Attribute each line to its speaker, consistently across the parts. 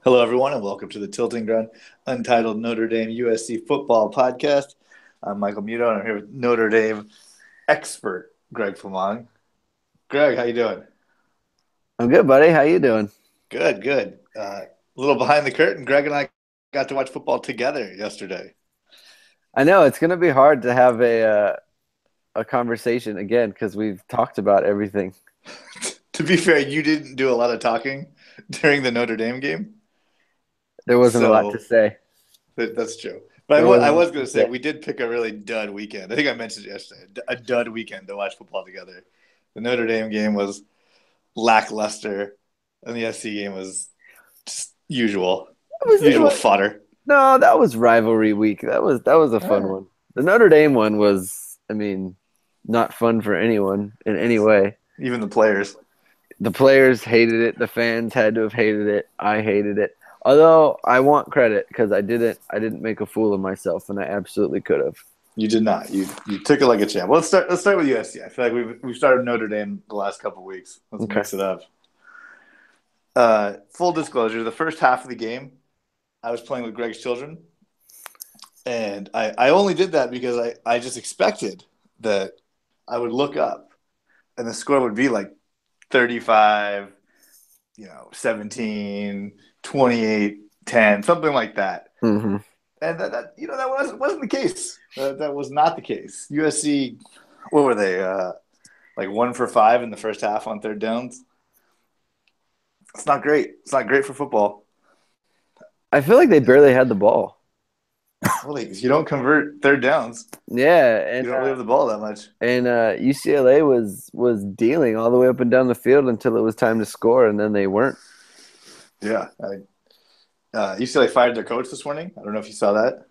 Speaker 1: Hello, everyone, and welcome to the Tilting Ground Untitled Notre Dame USC Football Podcast. I'm Michael Muto, and I'm here with Notre Dame expert Greg Flamong. Greg, how you doing?
Speaker 2: I'm good, buddy. How you doing?
Speaker 1: Good, good. A little behind the curtain. Greg and I got to watch football together yesterday.
Speaker 2: I know it's gonna be hard to have a conversation again because we've talked about everything.
Speaker 1: To be fair, you didn't do a lot of talking during the Notre Dame game,
Speaker 2: There wasn't a lot to
Speaker 1: so
Speaker 2: say.
Speaker 1: that's true. But
Speaker 2: There
Speaker 1: I
Speaker 2: wasn't
Speaker 1: was
Speaker 2: much
Speaker 1: going
Speaker 2: to
Speaker 1: to say
Speaker 2: say.
Speaker 1: we did pick a really dud weekend. I think I mentioned it yesterday. A dud weekend to watch football together. The Notre Dame game was lackluster, and the SC game was just
Speaker 2: It
Speaker 1: usual
Speaker 2: was
Speaker 1: fodder.
Speaker 2: no, that was rivalry week. That was a fun
Speaker 1: Eh,
Speaker 2: one. The Notre Dame one was, not fun for anyone in any way.
Speaker 1: even the players.
Speaker 2: The players hated it. The fans had to have hated it. I hated it. Although I want credit because I didn't make a fool of myself, and I absolutely could have.
Speaker 1: You did not. You took it like a champ. Well, let's start with USC. I feel like we've started Notre Dame the last couple of weeks. Let's
Speaker 2: Okay.
Speaker 1: mix it up. Full disclosure: the first half of the game, I was playing with Greg's children, and I only did that because I just expected that I would look up and the score would be like 35, 17, 28, 10, something like that.
Speaker 2: hmm
Speaker 1: And that wasn't the case. That was not the case. USC, what were they? Like 1 for 5 in the first half on third downs. It's not great. It's not great for football.
Speaker 2: I feel like they barely had the ball.
Speaker 1: Well, you don't convert third downs.
Speaker 2: Yeah,
Speaker 1: You don't really have the ball that much.
Speaker 2: and UCLA was dealing all the way up and down the field until it was time to score, and then they weren't.
Speaker 1: Yeah. UCLA fired their coach this morning. I don't know if you saw that.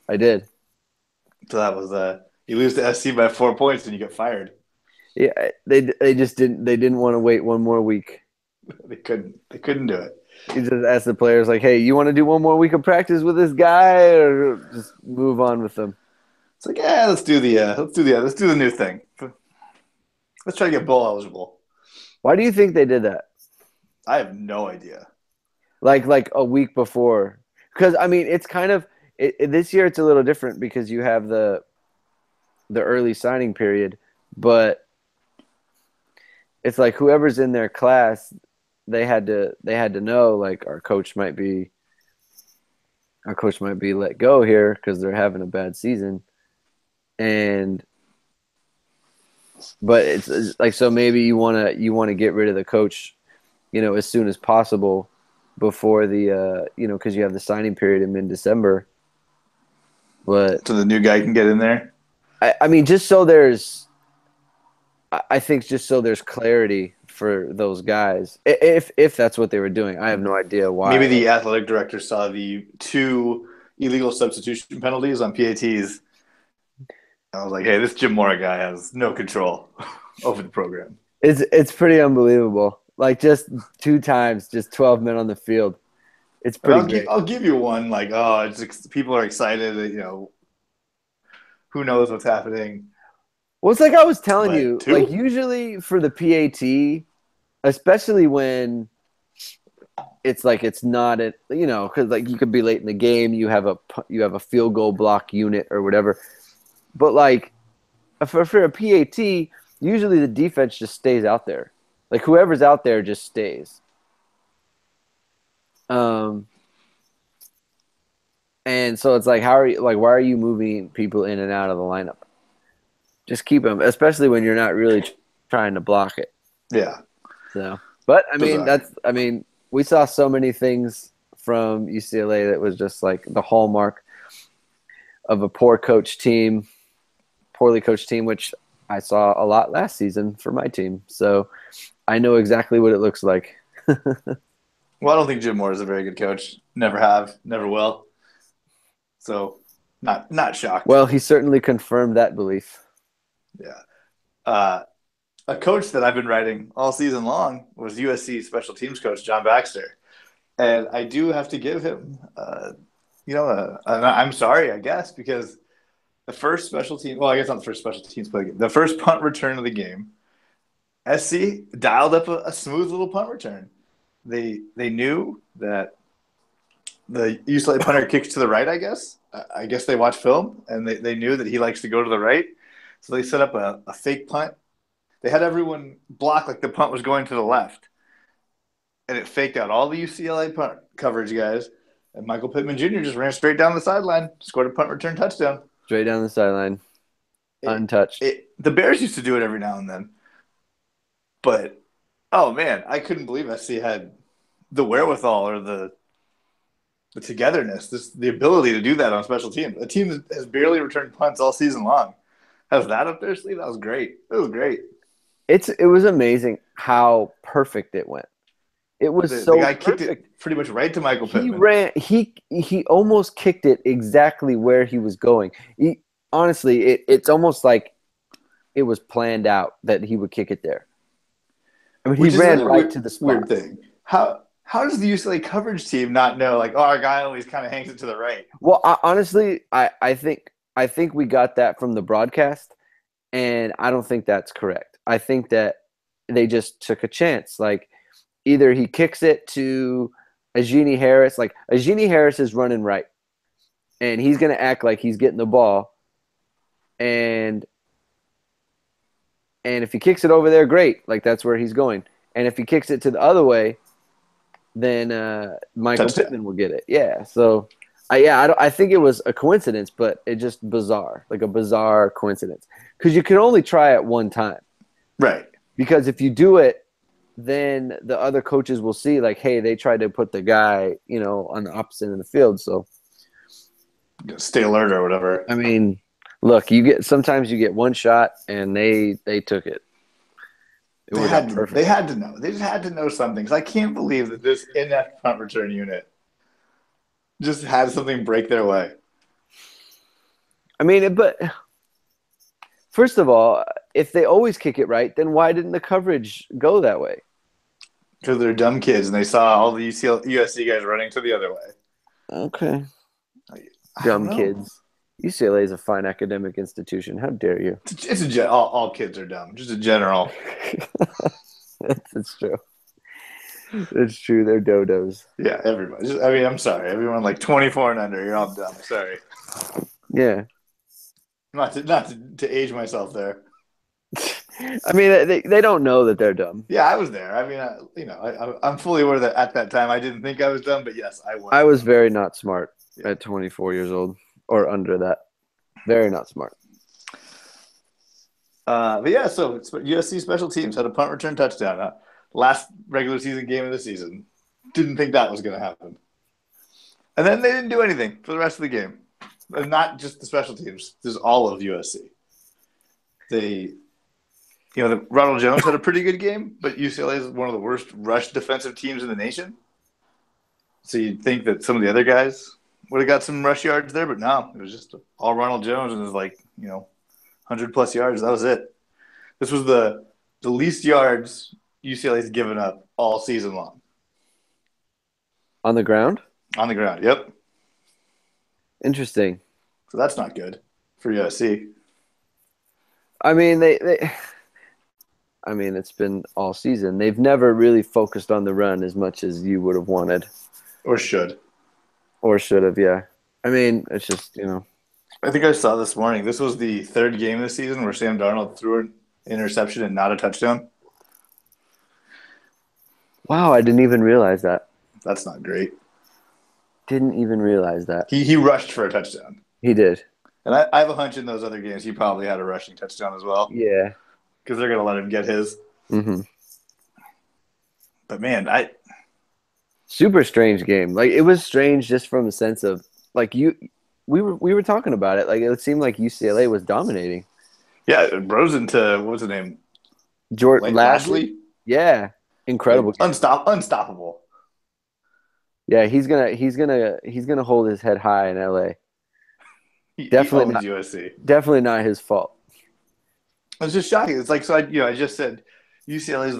Speaker 2: I did.
Speaker 1: So that was you lose to SC by 4 points and you get fired.
Speaker 2: Yeah, they just didn't want to wait one more week.
Speaker 1: They couldn't do it.
Speaker 2: You just asked the players like, "Hey, you want to do one more week of practice with this guy, or just move on with them?"
Speaker 1: It's like, yeah, let's do the new thing. Let's try to get bowl eligible.
Speaker 2: Why do you think they did that?
Speaker 1: I have no idea.
Speaker 2: Like a week before, because it's kind of this year it's a little different because you have the early signing period, but it's like whoever's in their class, they had to know like our coach might be let go here because they're having a bad season, and but it's like so maybe you wanna get rid of the coach, as soon as possible before the because you have the signing period in mid December, but
Speaker 1: So the new guy can get in there.
Speaker 2: just so there's I think just so there's clarity for those guys, if that's what they were doing. I have no idea
Speaker 1: Maybe
Speaker 2: why.
Speaker 1: the athletic director saw the 2 illegal substitution penalties on PATs. I was like, hey, this Jim Mora guy has no control over the program.
Speaker 2: It's pretty unbelievable. Like just 2 times, just 12 men on the field. It's
Speaker 1: And
Speaker 2: pretty
Speaker 1: I'll give
Speaker 2: great.
Speaker 1: I'll give you one like, oh, people are excited that who knows what's happening,
Speaker 2: Well, it's like I was telling
Speaker 1: but
Speaker 2: you, like
Speaker 1: 2.
Speaker 2: usually for the PAT, especially when it's like it's not because like you could be late in the game, you have a field goal block unit or whatever, but like for a PAT, usually the defense just stays out there, like whoever's out there just stays. Um, and so it's like, why are you moving people in and out of the lineup? Just keep them, especially when you're not really trying to block it.
Speaker 1: Yeah,
Speaker 2: So, but
Speaker 1: bizarre.
Speaker 2: we saw so many things from UCLA that was just like the hallmark of a poorly coached team, which I saw a lot last season for my team. So I know exactly what it looks like.
Speaker 1: Well, I don't think Jim Moore is a very good coach. Never have, never will. So, not shocked.
Speaker 2: Well, he certainly confirmed that belief.
Speaker 1: Yeah. Uh, a coach that I've been writing all season long was USC special teams coach John Baxter, and I do have to give him, I'm sorry, I guess, because the first special team, well, I guess not the first special teams play, the first punt return of the game, SC dialed up a smooth little punt return. They knew that the UCLA punter kicks to the right, I guess. I guess they watch film and they knew that he likes to go to the right. So they set up a fake punt. They had everyone block like the punt was going to the left. And it faked out all the UCLA punt coverage guys. And Michael Pittman Jr. just ran straight down the sideline, scored a punt return touchdown.
Speaker 2: Straight down the sideline, untouched.
Speaker 1: The Bears used to do it every now and then. But, oh, man, I couldn't believe SC had the wherewithal or the togetherness, the ability to do that on special teams. A team that has barely returned punts all season long has that up their sleeve. That was great. It was great.
Speaker 2: It was amazing how perfect it went. It was
Speaker 1: the guy perfect. Kicked it pretty much right to Michael Pittman.
Speaker 2: He almost kicked it exactly where he was going. Honestly, it's almost like it was planned out that he would kick it there. I mean, he ran right to the spot.
Speaker 1: Weird thing. How does the UCLA coverage team not know? Like, our guy always kind of hangs it to the right.
Speaker 2: Well, honestly, I think we got that from the broadcast, and I don't think that's correct. I think that they just took a chance. Like, either he kicks it to Ajini Harris. Like, Ajini Harris is running right, and he's going to act like he's getting the ball. And if he kicks it over there, great. Like, that's where he's going. And if he kicks it to the other way, then Michael Pittman will get it. Yeah. So, I think it was a coincidence, but it just bizarre, like a bizarre coincidence. Because you can only try it one time.
Speaker 1: Right.
Speaker 2: Because if you do it, then the other coaches will see, like, hey, they tried to put the guy, on the opposite end of the field. So
Speaker 1: stay alert or whatever.
Speaker 2: I mean, look, sometimes you get one shot, and they took it.
Speaker 1: They had to know. They just had to know something. Because I can't believe that this inept punt return unit just had something break their way.
Speaker 2: I mean, but first of all, if they always kick it right, then why didn't the coverage go that way?
Speaker 1: Because they're dumb kids, and they saw all the USC guys running to the other way.
Speaker 2: Okay. Dumb kids. UCLA is a fine academic institution. How dare you?
Speaker 1: All kids are dumb. Just a general.
Speaker 2: It's true. It's true. They're dodos.
Speaker 1: Yeah, everybody. I'm sorry. Everyone like 24 and under, you're all dumb. Sorry.
Speaker 2: Yeah.
Speaker 1: Not to age myself there.
Speaker 2: I mean, they don't know that they're dumb.
Speaker 1: Yeah, I was there. I mean, I'm fully aware that at that time I didn't think I was dumb, but yes, I was.
Speaker 2: I was very not smart at 24 years old or under that. Very not smart.
Speaker 1: But yeah, so USC special teams had a punt return touchdown. Last regular season game of the season. Didn't think that was going to happen. And then they didn't do anything for the rest of the game. And not just the special teams. This is all of USC. Ronald Jones had a pretty good game, but UCLA is one of the worst rush defensive teams in the nation. So you'd think that some of the other guys would have got some rush yards there, but no. It was just all Ronald Jones, and it was 100-plus yards. That was it. This was the least yards UCLA's given up all season long.
Speaker 2: On the ground?
Speaker 1: On the ground, yep.
Speaker 2: Interesting.
Speaker 1: So that's not good for USC.
Speaker 2: I mean, it's been all season. They've never really focused on the run as much as you would have wanted.
Speaker 1: Or should.
Speaker 2: Or should have, yeah. I mean, it's just,
Speaker 1: I think I saw this morning. This was the third game of the season where Sam Darnold threw an interception and not a touchdown.
Speaker 2: Wow, I didn't even realize that.
Speaker 1: That's not great.
Speaker 2: Didn't even realize that.
Speaker 1: He rushed for a touchdown.
Speaker 2: He did.
Speaker 1: And I have a hunch in those other games he probably had a rushing touchdown as well.
Speaker 2: Yeah.
Speaker 1: Because they're going to let him get his.
Speaker 2: Mm-hmm.
Speaker 1: But, man,
Speaker 2: super strange game. Like, it was strange just from a sense of, like, we were talking about it. Like, it seemed like UCLA was dominating.
Speaker 1: Yeah, it rose into, what was his name?
Speaker 2: Jordan Lashley? Yeah. Incredible.
Speaker 1: Unstoppable.
Speaker 2: Yeah, he's gonna hold his head high in LA. Definitely not
Speaker 1: USC.
Speaker 2: Definitely not his fault.
Speaker 1: It's just shocking. It's like, so I just said UCLA is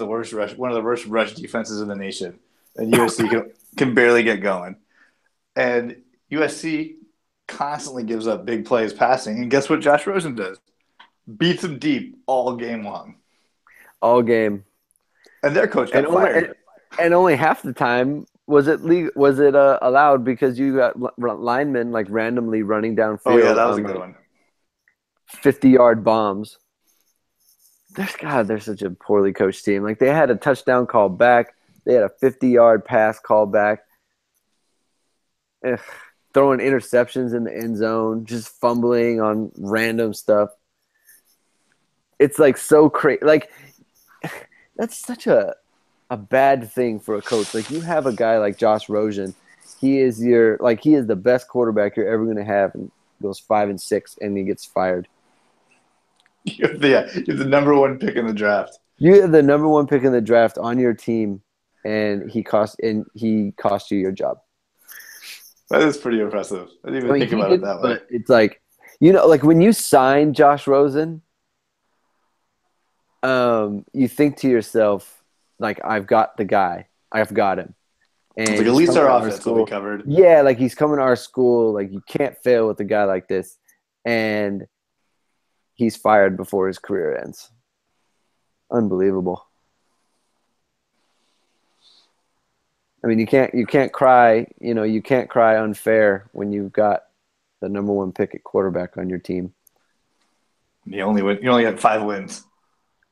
Speaker 1: one of the worst rush defenses in the nation, and USC can barely get going. And USC constantly gives up big plays passing, and guess what Josh Rosen does? Beats them deep all game long.
Speaker 2: All game.
Speaker 1: And their coach got fired.
Speaker 2: And only half the time Was it allowed because you got linemen like randomly running
Speaker 1: Oh yeah,
Speaker 2: downfield
Speaker 1: that was a
Speaker 2: on
Speaker 1: good
Speaker 2: like
Speaker 1: one.
Speaker 2: 50-yard bombs? They're such a poorly coached team. Like they had a touchdown call back, they had a 50-yard pass call back. Ugh. Throwing interceptions in the end zone, just fumbling on random stuff. It's like so crazy. Like that's such a bad thing for a coach. Like you have a guy like Josh Rosen, he is the best quarterback you're ever going to have, and goes 5-6, and he gets fired.
Speaker 1: You're the number one pick in the draft.
Speaker 2: You have the number one pick in the draft on your team, and he cost you your job.
Speaker 1: That is pretty impressive. I didn't
Speaker 2: I
Speaker 1: even
Speaker 2: mean,
Speaker 1: think
Speaker 2: he
Speaker 1: about it
Speaker 2: did,
Speaker 1: that way.
Speaker 2: but it's like like when you sign Josh Rosen, you think to yourself, like, I've got the guy, I've got him,
Speaker 1: It's
Speaker 2: and
Speaker 1: like at
Speaker 2: he's
Speaker 1: least
Speaker 2: coming
Speaker 1: our
Speaker 2: to our
Speaker 1: offense will be
Speaker 2: school.
Speaker 1: covered.
Speaker 2: Yeah, like he's coming to our school. Like you can't fail with a guy like this, and he's fired before his career ends. Unbelievable. I mean, you can't cry. You can't cry unfair when you've got the number one pick at quarterback on your team.
Speaker 1: You only had 5 wins.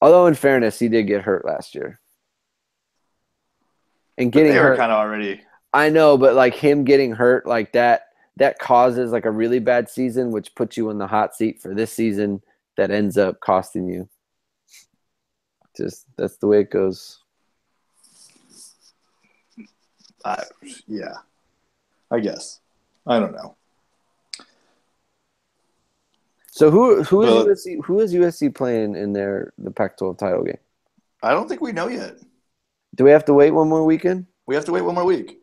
Speaker 2: Although, in fairness, he did get hurt last year, and
Speaker 1: But
Speaker 2: getting
Speaker 1: they were
Speaker 2: hurt.
Speaker 1: kind of already.
Speaker 2: I know, but like him getting hurt like that causes like a really bad season, which puts you in the hot seat for this season. That ends up costing you. Just that's the way it goes.
Speaker 1: Uh, yeah, I guess. I don't know.
Speaker 2: So
Speaker 1: But
Speaker 2: who is USC playing in the Pac-12 title game?
Speaker 1: I don't think we know yet.
Speaker 2: Do we have to wait one more weekend?
Speaker 1: We have to wait one more week.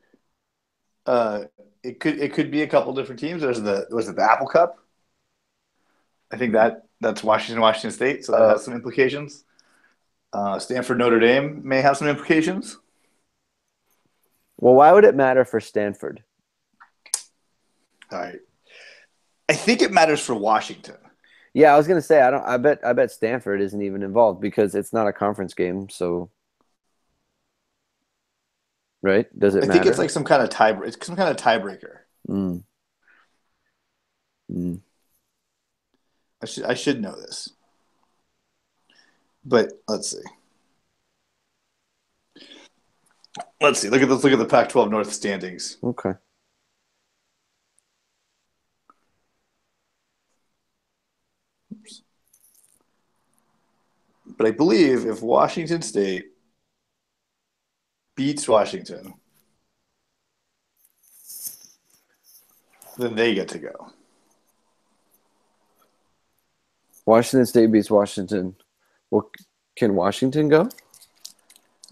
Speaker 1: It could be a couple different teams. Was it the Apple Cup? I think that's Washington State, so that
Speaker 2: Uh,
Speaker 1: has some implications. Stanford Notre Dame may have some implications.
Speaker 2: well, why would it matter for Stanford?
Speaker 1: All right. I think it matters for Washington.
Speaker 2: Yeah, I was gonna say I don't. I bet Stanford isn't even involved because it's not a conference game. So, right? Does it
Speaker 1: I think it's
Speaker 2: matter?
Speaker 1: like some kind of tie. It's some kind of tiebreaker.
Speaker 2: Mm. Mm.
Speaker 1: I should know this, but let's see. Let's look at the Pac-12 North standings.
Speaker 2: Okay.
Speaker 1: Oops. But I believe if Washington State beats Washington, then they get to go.
Speaker 2: Washington State beats Washington. Well, can Washington go?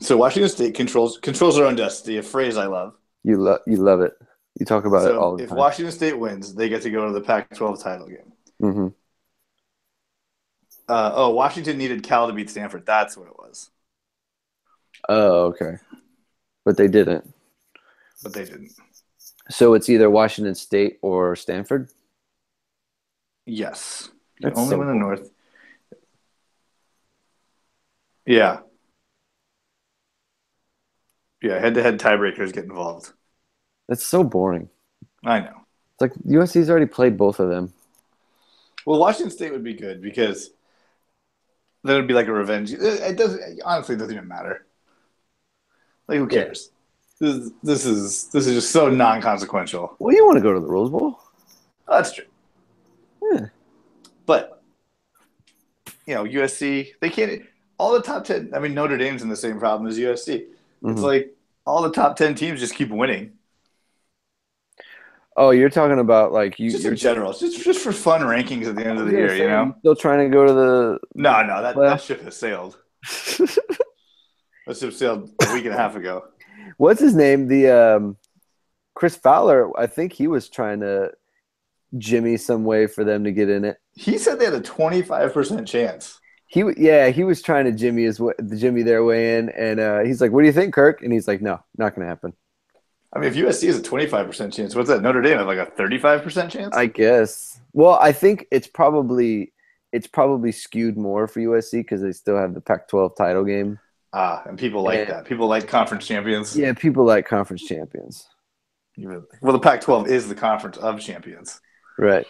Speaker 1: So Washington State controls their own destiny, a phrase I love.
Speaker 2: You love it. You talk about it
Speaker 1: So
Speaker 2: all the
Speaker 1: if
Speaker 2: time.
Speaker 1: Washington State wins, they get to go to the Pac-12 title game.
Speaker 2: Mm-hmm.
Speaker 1: Washington needed Cal to beat Stanford. That's what it was.
Speaker 2: Oh, okay. But they didn't.
Speaker 1: But they didn't.
Speaker 2: So it's either Washington State or Stanford?
Speaker 1: Yes. You
Speaker 2: That's
Speaker 1: only
Speaker 2: so
Speaker 1: win the
Speaker 2: boring.
Speaker 1: North. Yeah. Yeah, head-to-head tiebreakers get involved.
Speaker 2: That's so boring.
Speaker 1: I know.
Speaker 2: It's like USC's already played both of them.
Speaker 1: Well, Washington State would be good because then it'd be like a revenge. It doesn't honestly. It doesn't even matter. Like, who
Speaker 2: Yeah.
Speaker 1: cares? This is just so non-consequential.
Speaker 2: Well, you want to go to the Rose Bowl?
Speaker 1: Oh, that's true.
Speaker 2: Yeah.
Speaker 1: But USC, they can't. All the top 10. I mean, Notre Dame's in the same problem as USC. It's
Speaker 2: Mm-hmm.
Speaker 1: like all the top 10 teams just keep winning.
Speaker 2: Oh, you're talking about like
Speaker 1: Just
Speaker 2: you're
Speaker 1: in general, it's just for fun rankings at the end
Speaker 2: I
Speaker 1: of
Speaker 2: was
Speaker 1: the
Speaker 2: gonna
Speaker 1: year.
Speaker 2: say, are you still trying to go to the
Speaker 1: No, that
Speaker 2: playoff?
Speaker 1: ship has sailed. That ship sailed a week and a half ago.
Speaker 2: What's his name? The Chris Fowler. I think he was trying to jimmy some way for them to get in it.
Speaker 1: He said they had a 25% chance.
Speaker 2: He was trying to jimmy their way in, and he's like, "What do you think, Kirk?" And he's like, "No, not gonna happen."
Speaker 1: I mean, if USC has a 25% chance, what's that? Notre Dame have like a 35% chance?
Speaker 2: I guess. Well, I think it's probably skewed more for USC because they still have the Pac-12 title game.
Speaker 1: And people like
Speaker 2: And
Speaker 1: that. People like conference champions.
Speaker 2: yeah, people like conference champions.
Speaker 1: Well, the Pac-12 is the conference of champions.
Speaker 2: Right.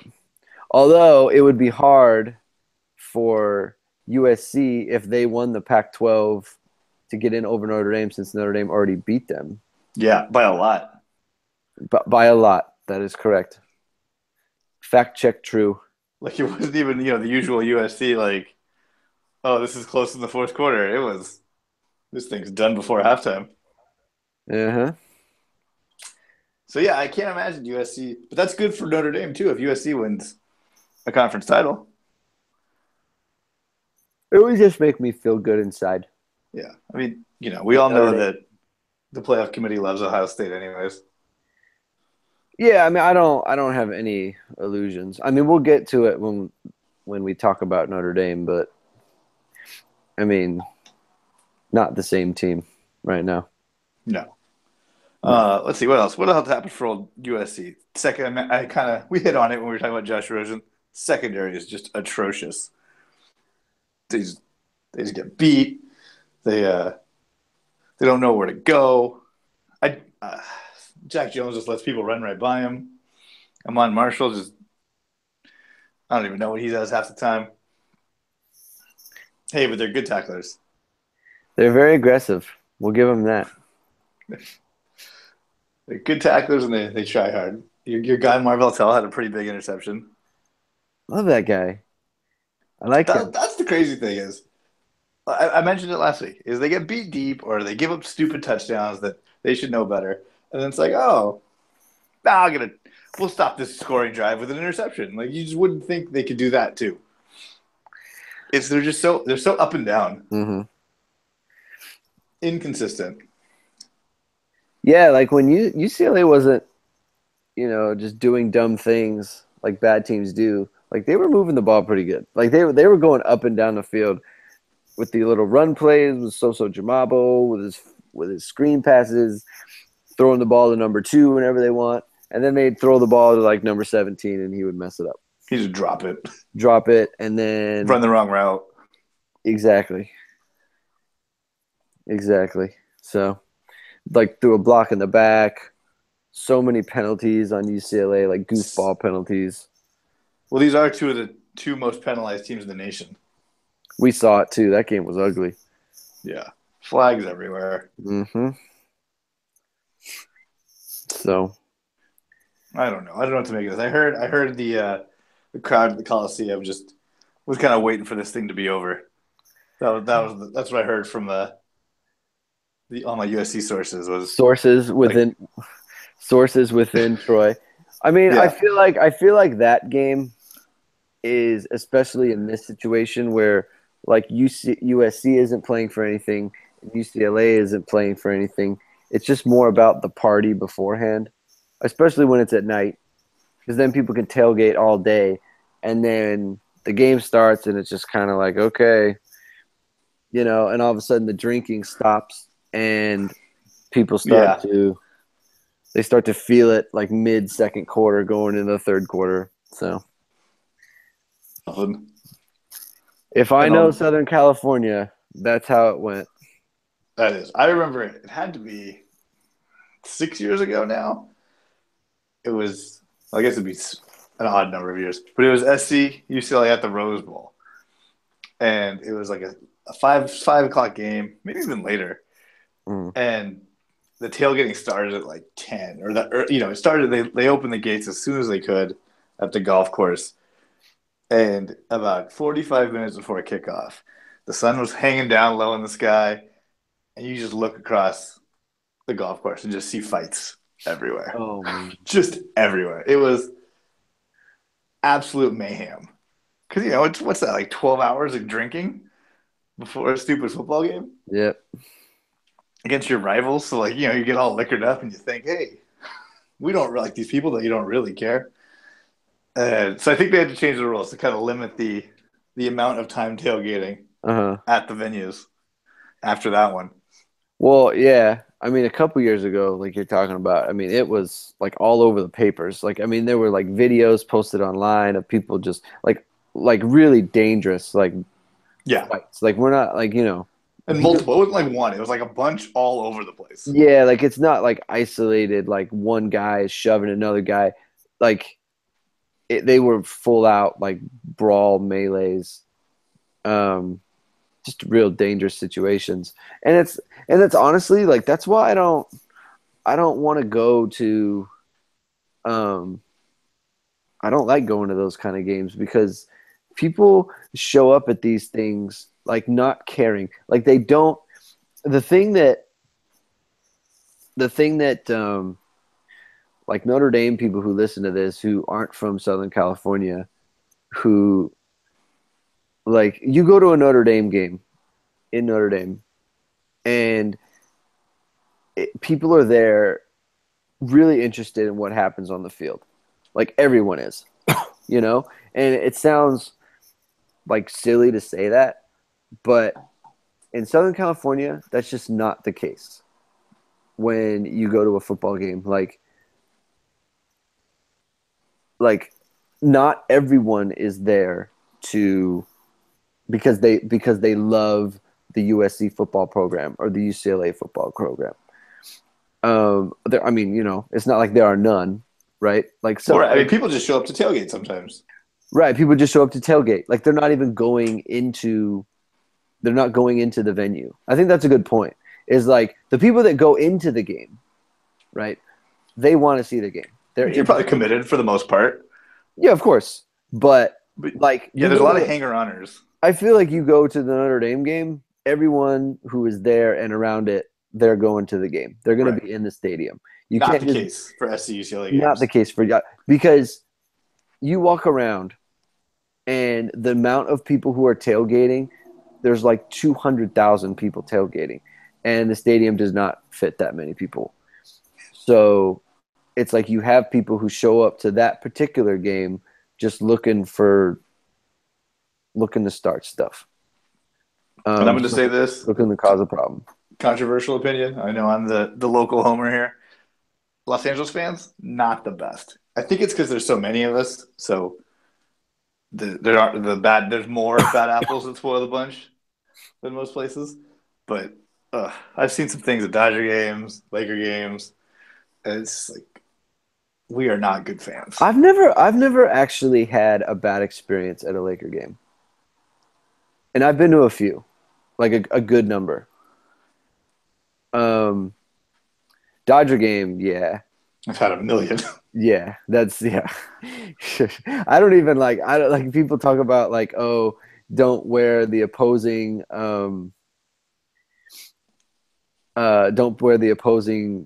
Speaker 2: Although it would be hard for USC if they won the Pac-12 to get in over Notre Dame since Notre Dame already beat them.
Speaker 1: Yeah, by a lot.
Speaker 2: But by a lot. That is correct. Fact check true.
Speaker 1: Like it wasn't even the usual USC like, oh, this is close in the fourth quarter. It was this thing's done before halftime.
Speaker 2: Uh-huh.
Speaker 1: So yeah, I can't imagine USC, but that's good for Notre Dame too if USC wins a conference title.
Speaker 2: It would just make me feel good inside.
Speaker 1: Yeah, I mean, we all know that the playoff committee loves Ohio State, anyways.
Speaker 2: Yeah, I mean, I don't have any illusions. I mean, we'll get to it when we talk about Notre Dame, but I mean, not the same team right now.
Speaker 1: No.
Speaker 2: No.
Speaker 1: Let's see what else. What else happened for old USC? Second, we hit on it when we were talking about Josh Rosen. Secondary is just atrocious. They just get beat. They don't know where to go. Jack Jones just lets people run right by him. Amon Marshall I don't even know what he does half the time. Hey, but they're good tacklers.
Speaker 2: They're very aggressive. We'll give them that.
Speaker 1: They're good tacklers and they try hard. Your guy Marvell Tell had a pretty big interception.
Speaker 2: Love that guy. I like him.
Speaker 1: That's the crazy thing is, I mentioned it last week, is they get beat deep or they give up stupid touchdowns that they should know better. And then it's like, oh, we'll stop this scoring drive with an interception. Like you just wouldn't think they could do that too. They're so up and down.
Speaker 2: Mm-hmm.
Speaker 1: Inconsistent.
Speaker 2: Yeah, like when UCLA wasn't, just doing dumb things like bad teams do. Like they were moving the ball pretty good. Like they were going up and down the field with the little run plays with Soso Jamabo with his screen passes, throwing the ball to number 2 whenever they want, and then they'd throw the ball to like number 17 and he would mess it up.
Speaker 1: He just drop
Speaker 2: it, and then
Speaker 1: run the wrong route.
Speaker 2: Exactly. So, like threw a block in the back. So many penalties on UCLA, like goofball penalties.
Speaker 1: Well, these are two of the two most penalized teams in the nation.
Speaker 2: We saw it too. That game was ugly.
Speaker 1: Yeah. Flags everywhere.
Speaker 2: Mm-hmm. So
Speaker 1: I don't know. I don't know what to make of this. I heard the crowd at the Coliseum just was kind of waiting for this thing to be over. That's what I heard from all my USC sources was
Speaker 2: sources within Troy. I mean,
Speaker 1: yeah.
Speaker 2: I feel like that game is especially in this situation where like USC isn't playing for anything and UCLA isn't playing for anything. It's just more about the party beforehand, especially when it's at night, because then people can tailgate all day, and then the game starts and it's just kind of like, okay, and all of a sudden the drinking stops and people start to feel it like mid second quarter going into the third quarter. So if I know Southern California, that's how it went.
Speaker 1: That is. I remember it had to be 6 years ago now. It was, I guess it'd be an odd number of years, but it was SC UCLA at the Rose Bowl. And it was like a 5 o'clock game, maybe even later. And the tailgating started at like 10 it started, they opened the gates as soon as they could at the golf course. And about 45 minutes before kickoff, the sun was hanging down low in the sky, and you just look across the golf course and just see fights everywhere.
Speaker 2: Oh, man.
Speaker 1: Just everywhere. It was absolute mayhem. Because, what's that, like 12 hours of drinking before a stupid football game?
Speaker 2: Yep.
Speaker 1: Against your rivals. So, you get all liquored up and you think, hey, we don't like these people that you don't really care. So I think they had to change the rules to kind of limit the amount of time tailgating at the venues after that one.
Speaker 2: Well, yeah. I mean, a couple years ago, like you're talking about, I mean, it was like all over the papers. Like, I mean, there were like videos posted online of people just like really dangerous, like fights. Like we're not like,
Speaker 1: And multiple. It wasn't like one. It was like a bunch all over the place.
Speaker 2: Yeah, like it's not like isolated, like one guy is shoving another guy. Like they were full out like brawl melees, just real dangerous situations. And it's honestly like that's why I don't want to go to, um, I don't like going to those kind of games because people show up at these things like not caring, like they don't. The thing that like Notre Dame people who listen to this who aren't from Southern California, who like you go to a Notre Dame game in Notre Dame and people are there really interested in what happens on the field. Like everyone is, you know? And it sounds like silly to say that, but in Southern California, that's just not the case when you go to a football game. Like not everyone is there to because they love the USC football program or the UCLA football program. I mean, you know, it's not like there are none, right? Like so,
Speaker 1: I mean, people just show up to tailgate sometimes.
Speaker 2: right? People just show up to tailgate, like they're not even going into, they're not going into the venue. I think that's a good point. Is like the people that go into the game, right? They want to see the game.
Speaker 1: You're probably committed for the most part.
Speaker 2: Yeah, of course, but like
Speaker 1: yeah, there's a lot of hanger-oners.
Speaker 2: I feel like you go to the Notre Dame game, everyone who is there and around it, they're going to the game. They're going to be in the stadium. You
Speaker 1: not
Speaker 2: can't
Speaker 1: the case for SC UCLA games.
Speaker 2: Not the case for because you walk around and the amount of people who are tailgating, there's like 200,000 people tailgating, and the stadium does not fit that many people. So it's like you have people who show up to that particular game just looking to start stuff.
Speaker 1: And I'm going to say this.
Speaker 2: Looking to cause a problem.
Speaker 1: Controversial opinion. I know I'm the local homer here. Los Angeles fans, not the best. I think it's because there's so many of us. So there's more bad apples that spoil the bunch than most places. But I've seen some things at Dodger games, Laker games. And it's like we are not good fans.
Speaker 2: I've never actually had a bad experience at a Laker game, and I've been to a few, like a good number. Dodger game, yeah.
Speaker 1: I've had a million.
Speaker 2: Yeah, I don't like people talk about like, oh, don't wear the opposing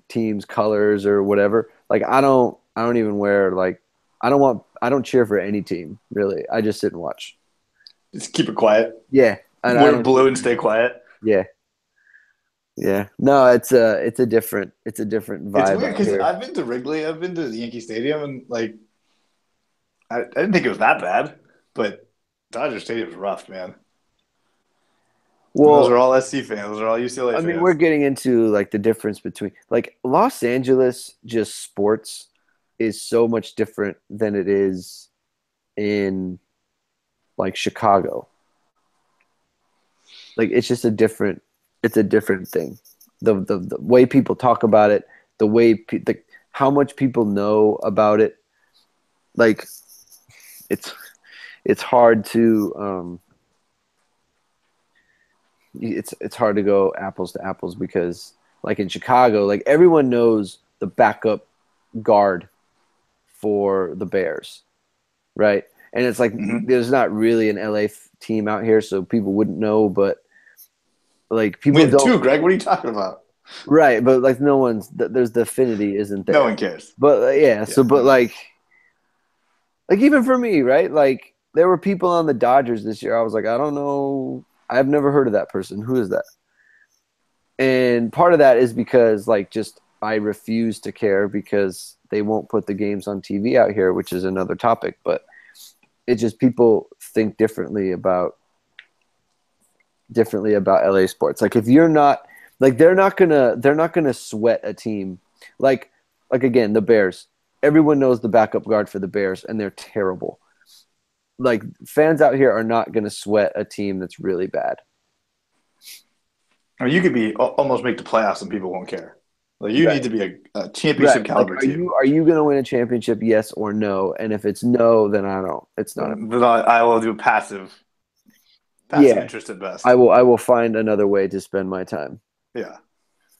Speaker 2: team's colors or whatever. Like I don't even wear like I don't cheer for any team really. I just sit and watch.
Speaker 1: Just keep it quiet.
Speaker 2: Yeah.
Speaker 1: Wear blue and stay quiet.
Speaker 2: Yeah. Yeah. No, it's a different vibe.
Speaker 1: It's weird because I've been to Wrigley, I've been to the Yankee Stadium, and like I didn't think it was that bad, but Dodger Stadium is rough, man. Well, those are all SC fans. Those are all UCLA fans.
Speaker 2: I mean, we're getting into like the difference between like Los Angeles just sports is so much different than it is in like Chicago. Like it's just a different thing. The way people talk about it, the way how much people know about it, like it's hard to it's hard to go apples to apples because like in Chicago, like everyone knows the backup guard for the Bears, right? And it's like there's not really an LA team out here, so people wouldn't know, but like people
Speaker 1: we have two, Greg. What are you talking about?
Speaker 2: Right, but like no one's there's the affinity isn't there.
Speaker 1: No one cares.
Speaker 2: But but like even for me, right? Like there were people on the Dodgers this year. I was like, I don't know. I've never heard of that person. Who is that? And part of that is because like just I refuse to care because they won't put the games on TV out here, which is another topic. But it's just people think differently about LA sports. Like if you're not like they're not gonna sweat a team. Like again, the Bears. Everyone knows the backup guard for the Bears, and they're terrible. Like fans out here are not gonna sweat a team that's really bad.
Speaker 1: I mean, you could be almost make the playoffs and people won't care. Like you
Speaker 2: Right.
Speaker 1: need to be a
Speaker 2: Right.
Speaker 1: championship
Speaker 2: Like,
Speaker 1: caliber team.
Speaker 2: are you going to win a championship? Yes or no? And if it's no, then I don't. It's not.
Speaker 1: Then I will do passive
Speaker 2: Yeah.
Speaker 1: interest at best.
Speaker 2: I will find another way to spend my time.
Speaker 1: Yeah.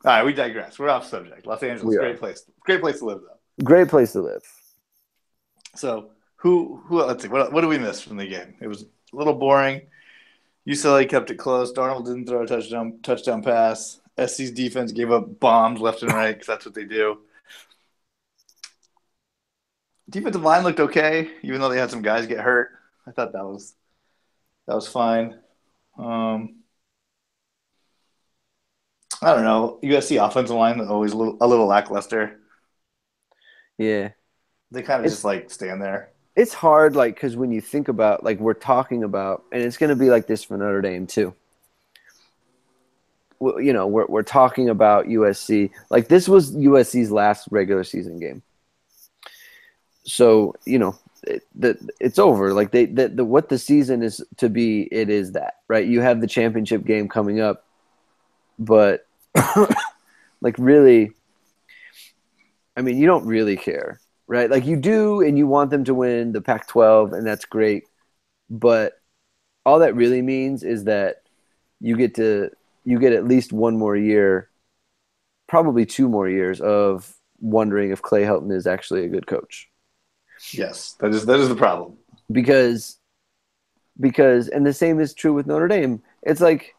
Speaker 1: All right, we digress. We're off subject. Los Angeles,
Speaker 2: We are.
Speaker 1: great place to live though.
Speaker 2: Great place to live.
Speaker 1: So who let's see what do we miss from the game? It was a little boring. UCLA kept it close. Darnold didn't throw a touchdown pass. SC's defense gave up bombs left and right because that's what they do. Defensive line looked okay, even though they had some guys get hurt. I thought that was fine. Um, I don't know. USC offensive line always a little lackluster.
Speaker 2: Yeah.
Speaker 1: They kind of just
Speaker 2: It's
Speaker 1: like stand there.
Speaker 2: it's hard, like, because when you think about, like, we're talking about, and it's going to be like this for Notre Dame too. You know, we're talking about USC. Like, this was USC's last regular season game. So, you know, it's over. Like, what the season is to be, it is that, right? You have the championship game coming up, but like, really, I mean, you don't really care, right? Like, you do, and you want them to win the Pac-12, and that's great. But all that really means is that you get to you get at least one more year, probably two more years of wondering if Clay Helton is actually a good coach.
Speaker 1: Yes, that is the problem.
Speaker 2: Because and the same is true with Notre Dame. It's like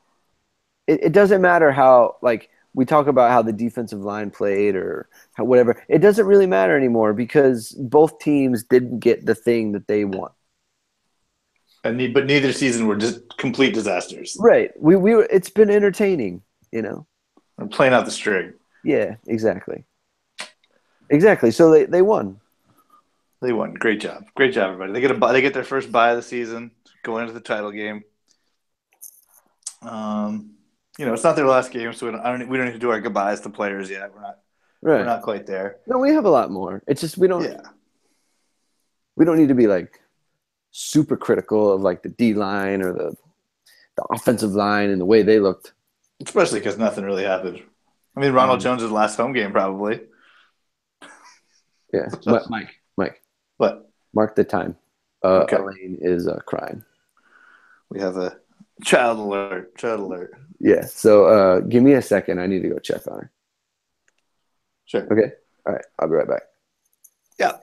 Speaker 2: it doesn't matter how, like, we talk about how the defensive line played or how, whatever. It doesn't really matter anymore because both teams didn't get the thing that they want.
Speaker 1: But neither season were just complete disasters.
Speaker 2: Right. We were, it's been entertaining, you know.
Speaker 1: We're playing out the string.
Speaker 2: Yeah, exactly. Exactly. So they won.
Speaker 1: They won. Great job, everybody. They get their first bye of the season, going into the title game. Um, it's not their last game, so we don't need to do our goodbyes to players yet. We're
Speaker 2: Right.
Speaker 1: not quite there.
Speaker 2: No, we have a lot more. It's just
Speaker 1: Yeah,
Speaker 2: we don't need to be like super critical of like the D line or the offensive line and the way they looked.
Speaker 1: especially because nothing really happened. I mean, Ronald
Speaker 2: Um,
Speaker 1: Jones' last home game probably.
Speaker 2: yeah, Mike,
Speaker 1: But
Speaker 2: mark the time.
Speaker 1: okay,
Speaker 2: Elaine is crying.
Speaker 1: we have a child alert. Child alert.
Speaker 2: Yeah. So give me a second. I need to go check on her.
Speaker 1: Sure.
Speaker 2: Okay. All right. I'll be right back.
Speaker 1: Yeah.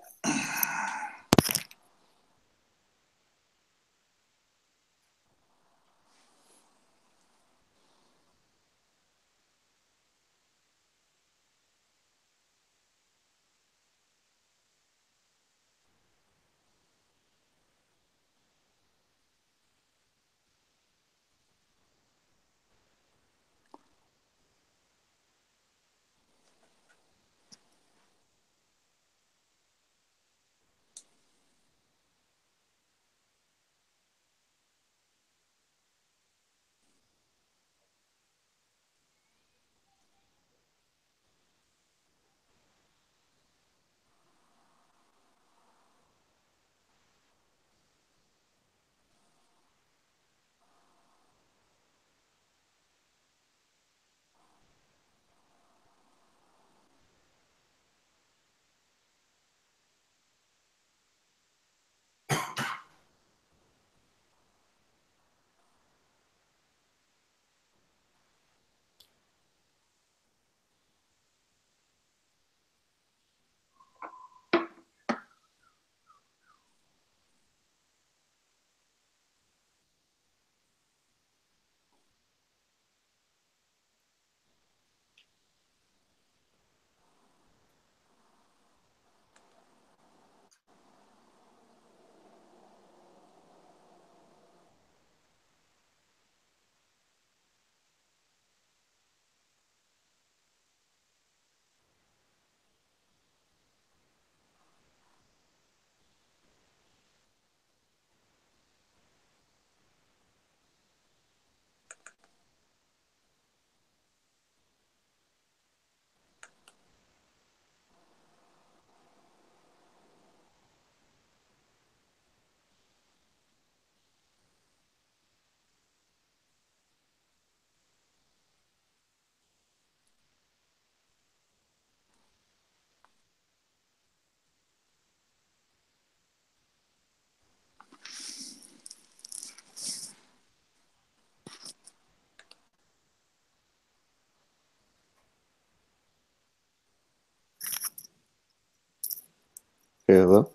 Speaker 2: Hello?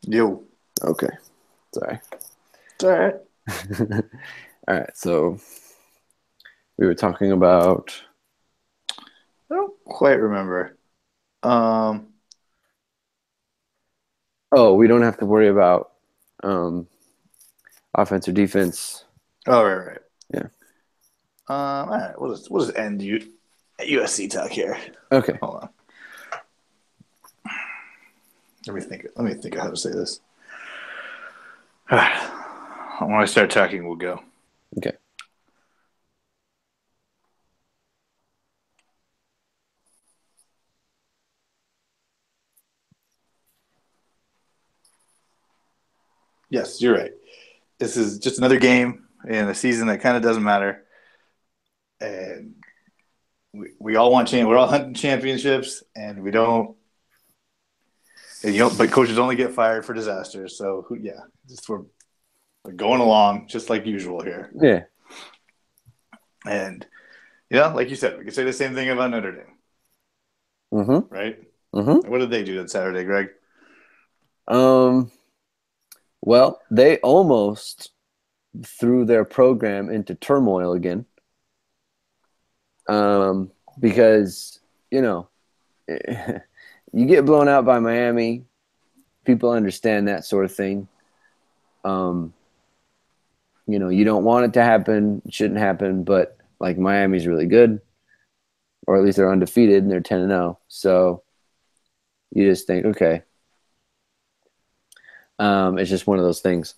Speaker 1: Yo.
Speaker 2: Okay. Sorry.
Speaker 1: It's all right.
Speaker 2: All right. So we were talking about.
Speaker 1: I don't quite remember. Um,
Speaker 2: Oh, we don't have to worry about um, offense or defense.
Speaker 1: oh, right.
Speaker 2: Yeah.
Speaker 1: All right. We'll just end USC talk here.
Speaker 2: Okay.
Speaker 1: Hold on. Let me think of how to say this. All right. When I start talking, we'll go.
Speaker 2: Okay.
Speaker 1: Yes, you're right. This is just another game in a season that kind of doesn't matter, and we all want we're all hunting championships, and we don't. And but coaches only get fired for disasters. So yeah, just we're going along just like usual here.
Speaker 2: Yeah.
Speaker 1: And yeah, like you said, we could say the same thing about Notre Dame.
Speaker 2: Mm-hmm.
Speaker 1: Right?
Speaker 2: Mm-hmm.
Speaker 1: What did they do that Saturday, Greg?
Speaker 2: Well, they almost threw their program into turmoil again. Because, you get blown out by Miami, people understand that sort of thing. You don't want it to happen, it shouldn't happen, but like Miami's really good, or at least they're undefeated and they're 10-0. So you just think, okay. It's just one of those things.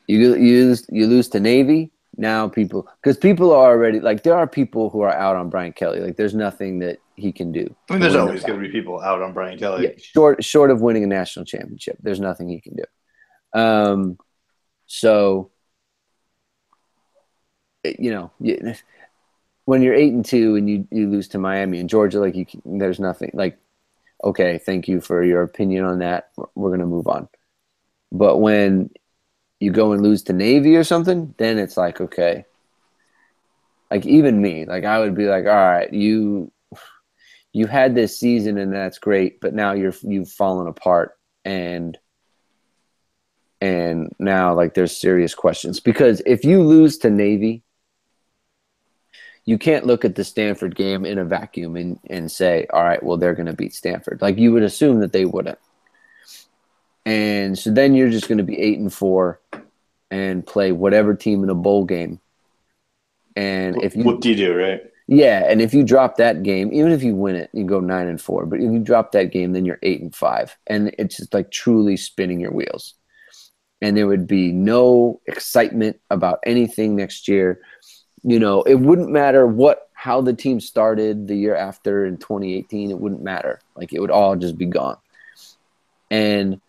Speaker 2: You lose to Navy. Now because people are already like, there are people who are out on Brian Kelly. Like there's nothing that he can do.
Speaker 1: I mean, there's always going to be people out on Brian Kelly.
Speaker 2: Yeah, short of winning a national championship, there's nothing he can do. So when you're 8-2 and you lose to Miami and Georgia, like there's nothing like, okay, thank you for your opinion on that. We're going to move on. But when you go and lose to Navy or something, then it's like, okay, like even me, like I would be like, all right, you had this season and that's great, but now you've fallen apart and now like there's serious questions, because if you lose to Navy, you can't look at the Stanford game in a vacuum and say, all right, well, they're going to beat Stanford. Like you would assume that they wouldn't. And so then you're just going to be 8-4 and play whatever team in a bowl game. And
Speaker 1: what do you do, right?
Speaker 2: Yeah, and if you drop that game, even if you win it, you go 9-4. But if you drop that game, then you're 8-5, and it's just like truly spinning your wheels. And there would be no excitement about anything next year. It wouldn't matter how the team started the year after in 2018. It wouldn't matter. Like it would all just be gone. And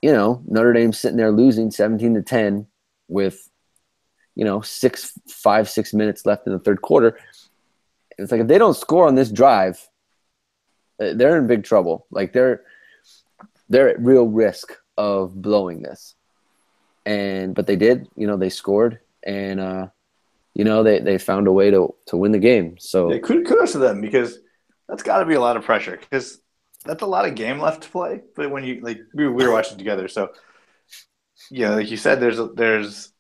Speaker 2: Notre Dame's sitting there losing 17-10 with 6 minutes left in the third quarter. It's like if they don't score on this drive, they're in big trouble. Like they're at real risk of blowing this. But they did. They scored, and they found a way to win the game. So
Speaker 1: yeah, kudos to them, because that's got to be a lot of pressure, because that's a lot of game left to play. But when you we were watching together, so like you said, there's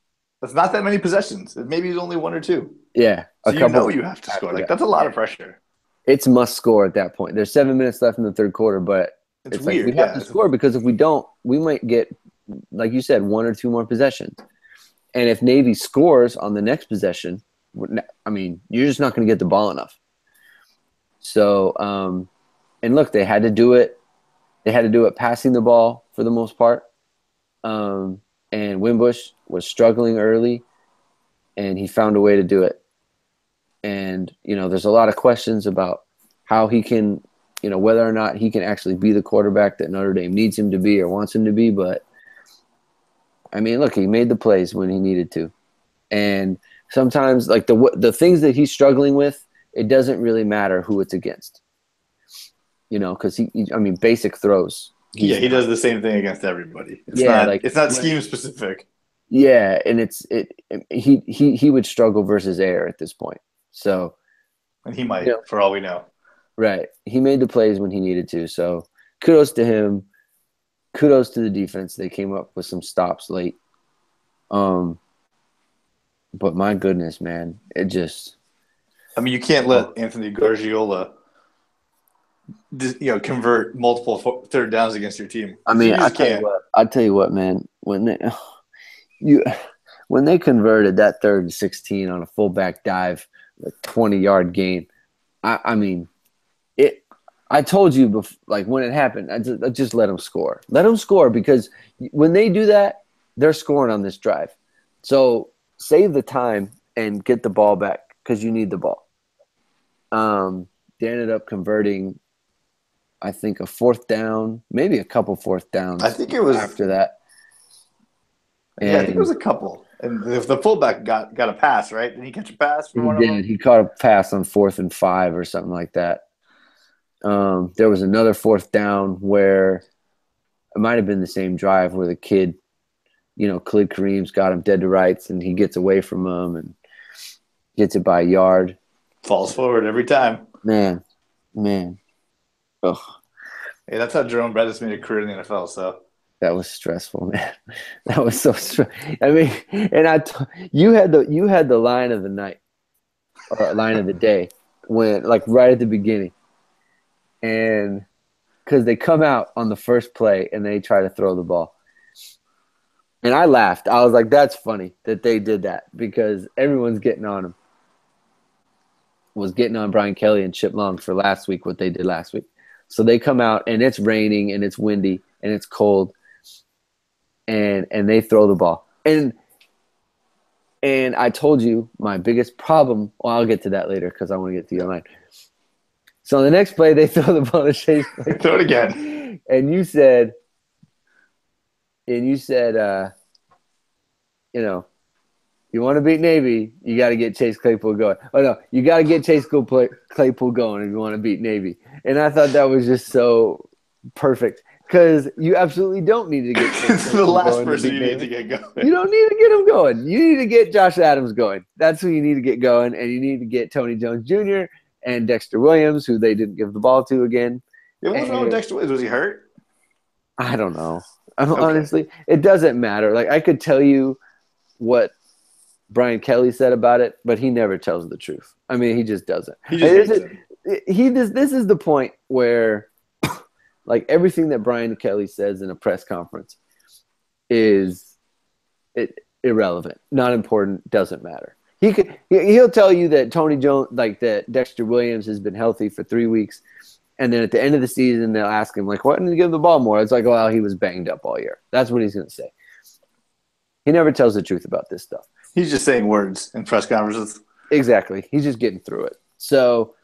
Speaker 1: not that many possessions. Maybe it's only one or two.
Speaker 2: Yeah,
Speaker 1: so you have to score. Like that's a lot of pressure.
Speaker 2: It's must score at that point. There's 7 minutes left in the third quarter, but it's weird. Like we have to score, because if we don't, we might get, like you said, one or two more possessions. And if Navy scores on the next possession, I mean, you're just not going to get the ball enough. So, and look, they had to do it. They had to do it passing the ball for the most part. And Wimbush was struggling early, and he found a way to do it. And, there's a lot of questions about how he can, whether or not he can actually be the quarterback that Notre Dame needs him to be or wants him to be. But, I mean, look, he made the plays when he needed to. And sometimes, like, the things that he's struggling with, it doesn't really matter who it's against. Because basic throws.
Speaker 1: He does the same thing against everybody. It's not scheme specific.
Speaker 2: Yeah, and he would struggle versus air at this point. So,
Speaker 1: and he might, for all we know.
Speaker 2: Right. He made the plays when he needed to. So kudos to him. kudos to the defense. They came up with some stops late. But my goodness, man, it just.
Speaker 1: I mean, you can't let Anthony Gargiola, convert multiple third downs against your team.
Speaker 2: I mean,
Speaker 1: You just can't.
Speaker 2: I tell you what, man. When they converted that 3rd and 16 on a fullback dive, a 20-yard gain, I mean, it. I told you before, like when it happened, I just let them score. Let them score because when they do that, they're scoring on this drive. So save the time and get the ball back because you need the ball. They ended up converting, I think, a 4th down, maybe a couple 4th downs.
Speaker 1: I think it was
Speaker 2: after that.
Speaker 1: And I think it was a couple. And if the fullback got a pass, right? Did he catch a pass for one of them?
Speaker 2: He caught a pass on 4th and 5 or something like that. There was another 4th down where it might have been the same drive where the kid, Khalid Kareem's got him dead to rights and he gets away from him and gets it by a yard.
Speaker 1: Falls forward every time.
Speaker 2: Man. Ugh.
Speaker 1: Hey, that's how Jerome Bettis made a career in the NFL, so.
Speaker 2: That was stressful, man. That was so stressful. I mean, and you had the line of the night or line of the day when, like, right at the beginning. And because they come out on the first play and they try to throw the ball. And I laughed. I was like, that's funny that they did that because everyone's getting on him. Was getting on Brian Kelly and Chip Long for last week, what they did last week. So they come out and it's raining and it's windy and it's cold and they throw the ball. And I told you my biggest problem, well, I'll get to that later because I want to get to your line. So the next play, they throw the ball to Chase Claypool.
Speaker 1: Throw it again.
Speaker 2: And you said, you want to beat Navy, you got to get Chase Claypool going. Oh, no, you got to get Chase Claypool going if you want to beat Navy. And I thought that was just so perfect because you absolutely don't need to get Chase
Speaker 1: the last person you need to get going.
Speaker 2: You don't need to get him going. You need to get Josh Adams going. That's who you need to get going. And you need to get Tony Jones Jr. and Dexter Williams, who they didn't give the ball to again.
Speaker 1: Yeah, what was wrong with Dexter Williams? Was he hurt?
Speaker 2: I don't know. Honestly, it doesn't matter. Like, I could tell you what Brian Kelly said about it, but he never tells the truth. I mean, he just doesn't. This is the point where, like, everything that Brian Kelly says in a press conference is irrelevant, not important, doesn't matter. He'll tell you that Tony Jones, like that Dexter Williams has been healthy for 3 weeks, and then at the end of the season they'll ask him like, "Why didn't you give the ball more?" It's like, "Well, he was banged up all year." That's what he's going to say. He never tells the truth about this stuff.
Speaker 1: He's just saying words in press conferences.
Speaker 2: Exactly. He's just getting through it. So,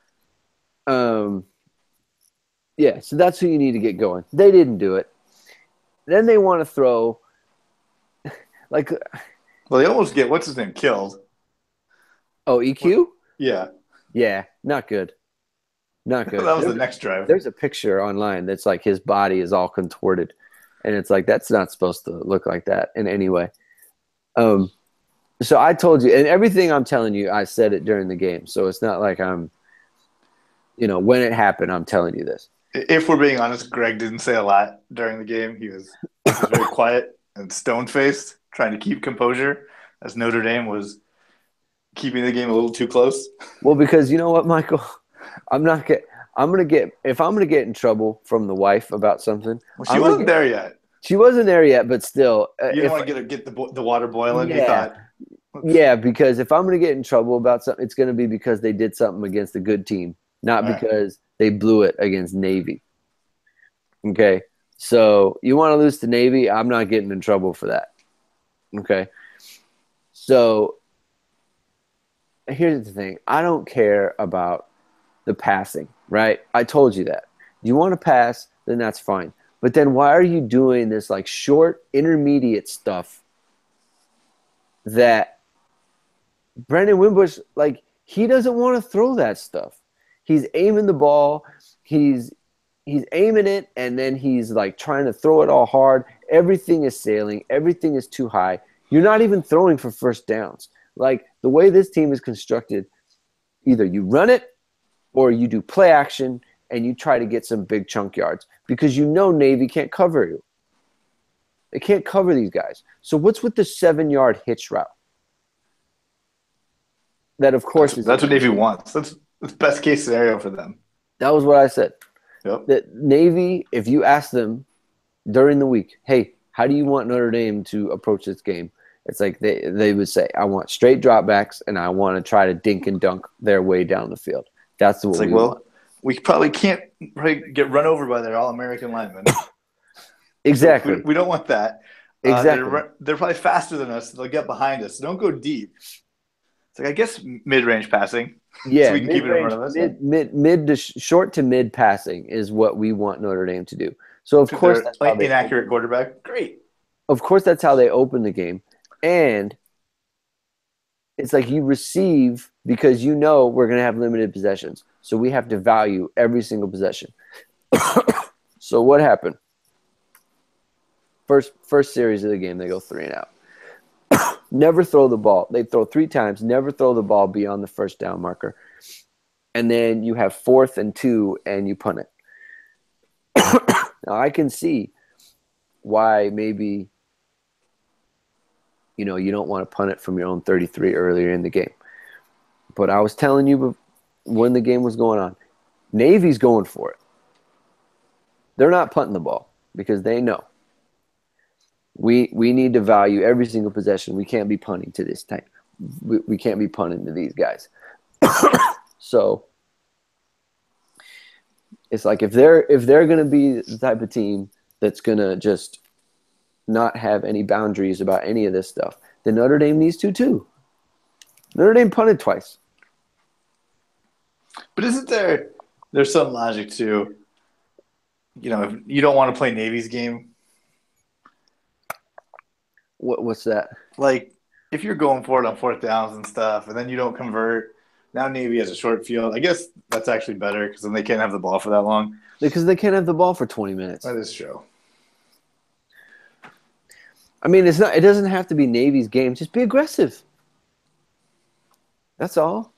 Speaker 2: yeah. So that's who you need to get going. They didn't do it. Then they want to throw, like.
Speaker 1: Well, they almost get what's his name killed.
Speaker 2: Oh, EQ?
Speaker 1: Yeah.
Speaker 2: Yeah, not good. Not good.
Speaker 1: That was the next drive.
Speaker 2: There's a picture online that's like his body is all contorted. And it's like, that's not supposed to look like that in any way. So I told you, and everything I'm telling you, I said it during the game. So it's not like I'm, when it happened, I'm telling you this.
Speaker 1: If we're being honest, Greg didn't say a lot during the game. He was very quiet and stone-faced, trying to keep composure as Notre Dame was keeping the game a little too close.
Speaker 2: Well, because you know what, Michael? if I'm gonna get in trouble from the wife about something.
Speaker 1: Well, she wasn't there yet.
Speaker 2: She wasn't there yet, but still.
Speaker 1: You don't want to get the water boiling.
Speaker 2: Yeah.
Speaker 1: You thought.
Speaker 2: Yeah, because if I'm gonna get in trouble about something, it's gonna be because they did something against a good team, not because they blew it against Navy. Okay, so you want to lose to Navy? I'm not getting in trouble for that. Okay, so here's the thing. I don't care about the passing, right? I told you that. You want to pass, then that's fine. But then why are you doing this like short, intermediate stuff that Brandon Wimbush, like, he doesn't want to throw that stuff. He's aiming the ball. He's aiming it, and then he's like trying to throw it all hard. Everything is sailing. Everything is too high. You're not even throwing for first downs. Like, the way this team is constructed, either you run it or you do play action and you try to get some big chunk yards because Navy can't cover you. They can't cover these guys. So what's with the 7-yard hitch route? That, of course,
Speaker 1: that's what Navy wants. That's the best case scenario for them.
Speaker 2: That was what I said.
Speaker 1: Yep.
Speaker 2: That Navy, if you ask them during the week, hey, how do you want Notre Dame to approach this game? It's like they would say, I want straight dropbacks, and I want to try to dink and dunk their way down the field. That's what we want.
Speaker 1: We probably can't get run over by their All-American linemen.
Speaker 2: Exactly.
Speaker 1: So we don't want that.
Speaker 2: Exactly.
Speaker 1: They're probably faster than us. So they'll get behind us. So don't go deep. It's like, I guess, mid-range passing.
Speaker 2: Yeah,
Speaker 1: so we can keep it in front of us.
Speaker 2: Mid to short to mid passing is what we want Notre Dame to do. So, of course,
Speaker 1: that's how inaccurate quarterback. Great.
Speaker 2: Of course, that's how they open the game. And it's like you receive because you know we're going to have limited possessions. So we have to value every single possession. So what happened? First series of the game, they go 3 and out. Never throw the ball. They throw 3 times, never throw the ball beyond the first down marker. And then you have 4th and 2, and you punt it. Now, I can see why maybe you don't want to punt it from your own 33 earlier in the game. But I was telling you when the game was going on, Navy's going for it. They're not punting the ball because they know. We need to value every single possession. We can't be punting to this type. We can't be punting to these guys. So it's like if they're going to be the type of team that's going to just not have any boundaries about any of this stuff, then Notre Dame needs to too. Notre Dame punted twice.
Speaker 1: But isn't there's some logic to, if you don't want to play Navy's game?
Speaker 2: What's that?
Speaker 1: Like, if you're going for it on 4th downs and stuff, and then you don't convert, now Navy has a short field. I guess that's actually better because then they can't have the ball for that long.
Speaker 2: Because they can't have the ball for 20 minutes.
Speaker 1: That is true.
Speaker 2: I mean, it doesn't have to be Navy's game. Just be aggressive. That's all.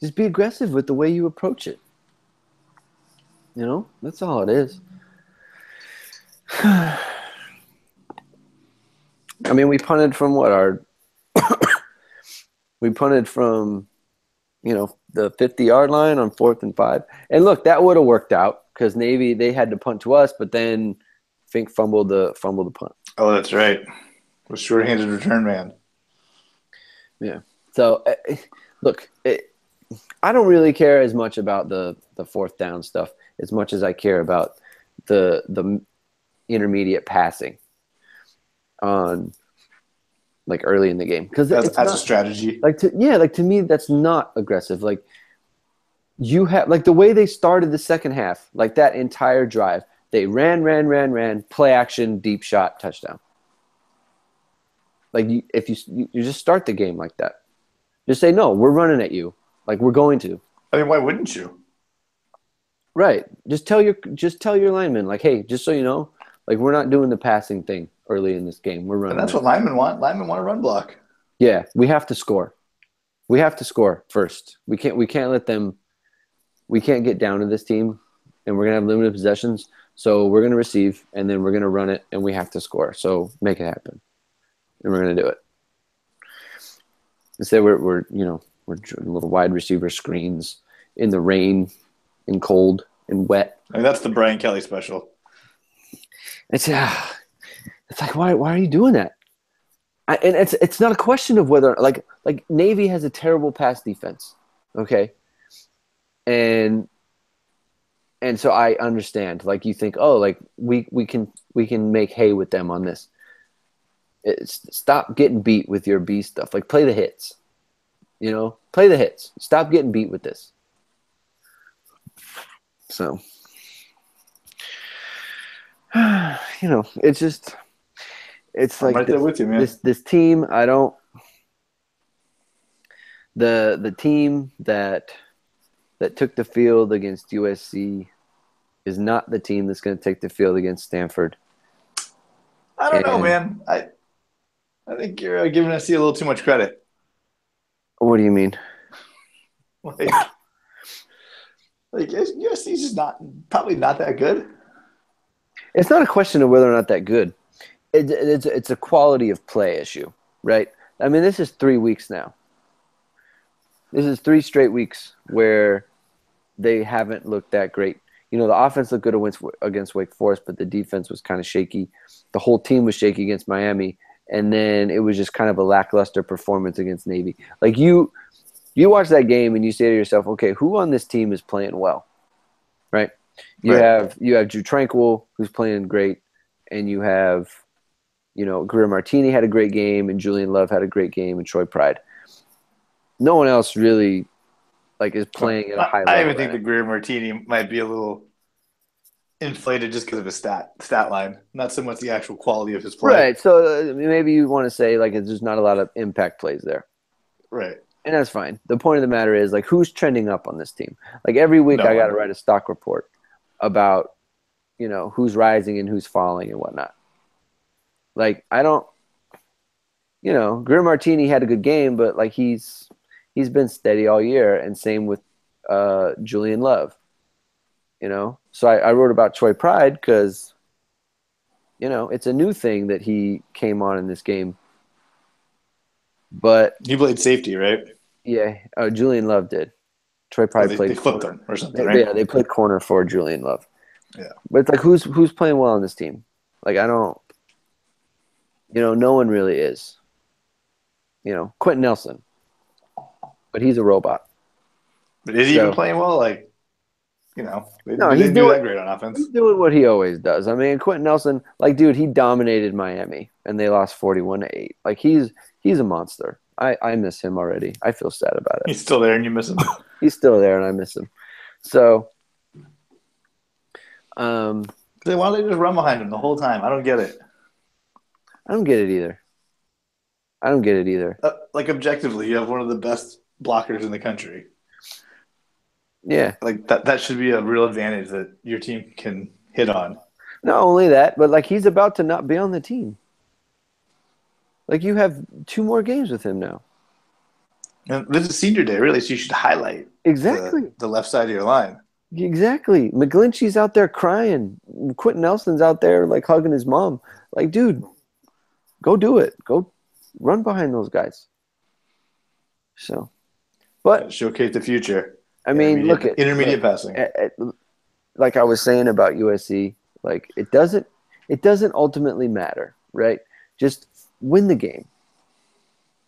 Speaker 2: Just be aggressive with the way you approach it. That's all it is. I mean, we punted from we punted from, the 50-yard line on 4th and 5. And look, that would have worked out because Navy, they had to punt to us, but then Fink fumbled the punt.
Speaker 1: Oh, that's right. Was short-handed return man.
Speaker 2: Yeah. So, look, I don't really care as much about the 4th down stuff as much as I care about the intermediate passing on like early in the game because
Speaker 1: that's a strategy.
Speaker 2: To me that's not aggressive. Like you have the way they started the second half, like that entire drive, they ran, play action, deep shot, touchdown. Like if you just start the game like that, just say no, we're running at you, like we're going to.
Speaker 1: I mean, why wouldn't you?
Speaker 2: Right. Just tell your linemen, like, hey, just so you know, like we're not doing the passing thing early in this game. We're running.
Speaker 1: And that's what linemen want. Linemen want to run block.
Speaker 2: Yeah, we have to score. We have to score first. We can't let them. We can't get down to this team, and we're gonna have limited possessions. So we're gonna receive, and then we're gonna run it, and we have to score. So make it happen, and we're gonna do it. Instead, we're little wide receiver screens in the rain, and cold and wet.
Speaker 1: I mean, that's the Brian Kelly special.
Speaker 2: It's like why are you doing that? And it's not a question of whether like Navy has a terrible pass defense, okay, and so I understand. Like you think, oh, like we can make hay with them on this. Stop getting beat with your B stuff. Like play the hits, play the hits. Stop getting beat with this. So. It's like
Speaker 1: I'm right there with you, man.
Speaker 2: This team, I don't. The team that took the field against USC is not the team that's going to take the field against Stanford.
Speaker 1: I don't know, man. I think you're giving us a little too much credit.
Speaker 2: What do you mean?
Speaker 1: Like USC's just probably not that good.
Speaker 2: It's not a question of whether or not that good. It's a quality of play issue, right? I mean, this is 3 weeks now. This is 3 straight weeks where they haven't looked that great. You know, the offense looked good against Wake Forest, but the defense was kind of shaky. The whole team was shaky against Miami, and then it was just kind of a lackluster performance against Navy. Like you watch that game and you say to yourself, okay, who on this team is playing well, right?
Speaker 1: Right.
Speaker 2: You have Drew Tranquil, who's playing great, and you have, you know, Greer Martini had a great game, and Julian Love had a great game, and Troy Pride. No one else really like is playing at a high
Speaker 1: I
Speaker 2: level
Speaker 1: even think
Speaker 2: right
Speaker 1: the
Speaker 2: now.
Speaker 1: Greer Martini might be a little inflated just because of his stat line, not so much the actual quality of his play.
Speaker 2: Right. So maybe you want to say like there's just not a lot of impact plays there.
Speaker 1: Right.
Speaker 2: And that's fine. The point of the matter is like who's trending up on this team? Like every week
Speaker 1: No
Speaker 2: I got
Speaker 1: one.
Speaker 2: to write a stock report about, you know, who's rising and who's falling and whatnot. Like I don't, you know, Greer Martini had a good game, but like he's been steady all year, and same with Julian Love. You know, so I wrote about Troy Pride because you know it's a new thing that he came on in this game. But
Speaker 1: He played safety, right?
Speaker 2: yeah, Julian Love did. Troy
Speaker 1: Oh,
Speaker 2: Pride
Speaker 1: they
Speaker 2: played
Speaker 1: flipped
Speaker 2: corner.
Speaker 1: him or something, right?
Speaker 2: Yeah, they played corner for Julian Love.
Speaker 1: Yeah.
Speaker 2: But it's like who's playing well on this team? Like I don't, you know, no one really is. You know, Quentin Nelson, but he's a robot.
Speaker 1: But is he even
Speaker 2: So
Speaker 1: playing well? Like, they
Speaker 2: no,
Speaker 1: didn't do that great on
Speaker 2: he's
Speaker 1: offense.
Speaker 2: doing what he always does. I mean, Quentin Nelson, like, dude, he dominated Miami and they lost 41-8. Like, he's a monster. I miss him already. I feel sad about it.
Speaker 1: He's still there and you miss him.
Speaker 2: He's still there and I miss him. So, um,
Speaker 1: Why don't they just run behind him the whole time? I don't get it.
Speaker 2: I don't get it either. I don't get it either.
Speaker 1: Like objectively, you have one of the best blockers in the country.
Speaker 2: Yeah.
Speaker 1: Like that should be a real advantage that your team can hit on.
Speaker 2: Not only that, but like he's about to not be on the team. Like you have 2 more games with him now.
Speaker 1: And this is senior day, really, so you should highlight
Speaker 2: Exactly.
Speaker 1: the left side of your line.
Speaker 2: Exactly. McGlinchey's out there crying. Quentin Nelson's out there like hugging his mom. Like, dude, go do it. Go run behind those guys. So, but
Speaker 1: Showcase the future.
Speaker 2: I mean, look at
Speaker 1: intermediate passing.
Speaker 2: like I was saying about USC, like it doesn't ultimately matter, right? Just win the game.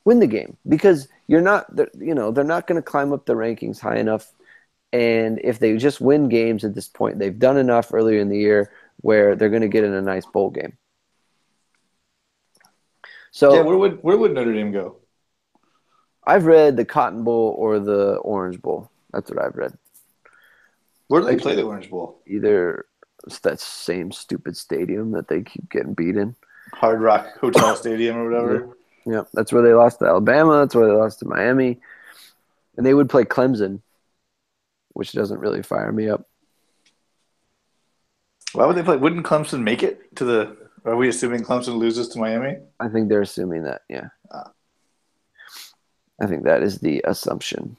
Speaker 2: Win the game because you're not, you know, they're not going to climb up the rankings high enough. And if they just win games at this point, they've done enough earlier in the year where they're going to get in a nice bowl game. So
Speaker 1: yeah, where would Notre Dame go?
Speaker 2: I've read the Cotton Bowl or the Orange Bowl. That's what I've read.
Speaker 1: Where do they play the Orange Bowl?
Speaker 2: Either it's that same stupid stadium that they keep getting beat in.
Speaker 1: Hard Rock Hotel Stadium or whatever.
Speaker 2: Yeah, that's where they lost to Alabama. That's where they lost to Miami. And they would play Clemson, which doesn't really fire me up.
Speaker 1: Why would they play? Wouldn't Clemson make it to the? Are we assuming Clemson loses to Miami?
Speaker 2: I think they're assuming that, yeah. I think that is the assumption.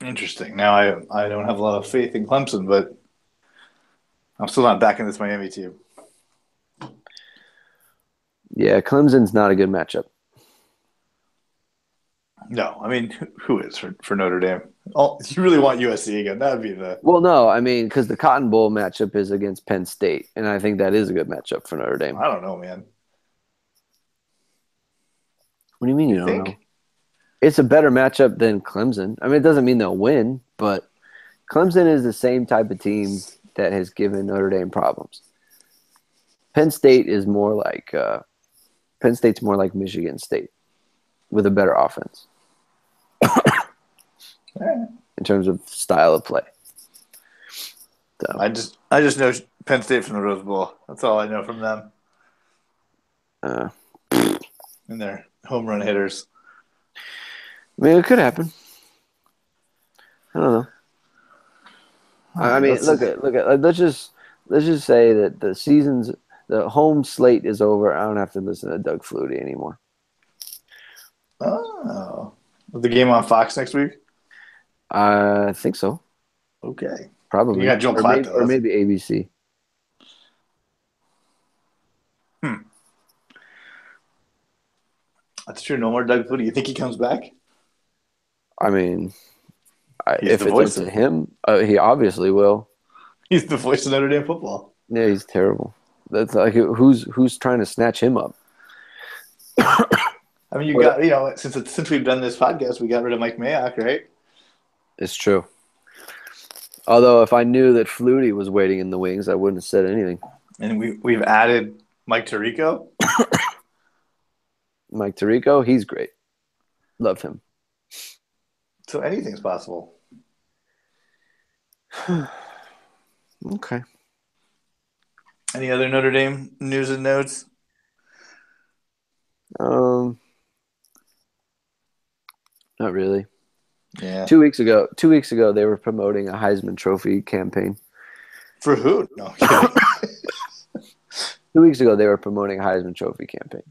Speaker 1: Interesting. Now I don't have a lot of faith in Clemson, but I'm still not backing this Miami team.
Speaker 2: Yeah, Clemson's not a good matchup.
Speaker 1: No, I mean, who is for Notre Dame? Oh, you really want USC again? That would be the.
Speaker 2: Well, no, I mean, because the Cotton Bowl matchup is against Penn State, and I think that is a good matchup for Notre Dame.
Speaker 1: I don't know, man.
Speaker 2: What do you mean you don't know? It's a better matchup than Clemson. I mean, it doesn't mean they'll win, but Clemson is the same type of team that has given Notre Dame problems. Penn State is more like Penn State's more like Michigan State with a better offense in terms of style of play. So.
Speaker 1: I just know Penn State from the Rose Bowl. That's all I know from them. And their home run hitters.
Speaker 2: I mean, it could happen. I don't know. I mean, look at. Let's just say that the home slate is over. I don't have to listen to Doug Flutie anymore.
Speaker 1: Oh, the game on Fox next week?
Speaker 2: I think so.
Speaker 1: Okay,
Speaker 2: Probably.
Speaker 1: You got Joel Klatt,
Speaker 2: or maybe ABC.
Speaker 1: That's true. No more Doug Flutie. You think he comes back?
Speaker 2: I mean,
Speaker 1: He's
Speaker 2: if
Speaker 1: the
Speaker 2: it's up
Speaker 1: voice
Speaker 2: to
Speaker 1: of
Speaker 2: him, he obviously will.
Speaker 1: he's the voice of Notre Dame football.
Speaker 2: Yeah, he's terrible. That's like who's trying to snatch him up?
Speaker 1: I mean, you
Speaker 2: What?
Speaker 1: got since we've done this podcast, we got rid of Mike Mayock, right?
Speaker 2: It's true. Although if I knew that Flutie was waiting in the wings, I wouldn't have said anything.
Speaker 1: And we've added Mike Tirico.
Speaker 2: Mike Tirico, he's great. Love him.
Speaker 1: So anything's possible.
Speaker 2: Okay.
Speaker 1: Any other Notre Dame news and notes?
Speaker 2: Not really.
Speaker 1: Yeah.
Speaker 2: 2 weeks ago, they were promoting a Heisman Trophy campaign.
Speaker 1: For who? No, I'm kidding.
Speaker 2: 2 weeks ago, they were promoting a Heisman Trophy campaign,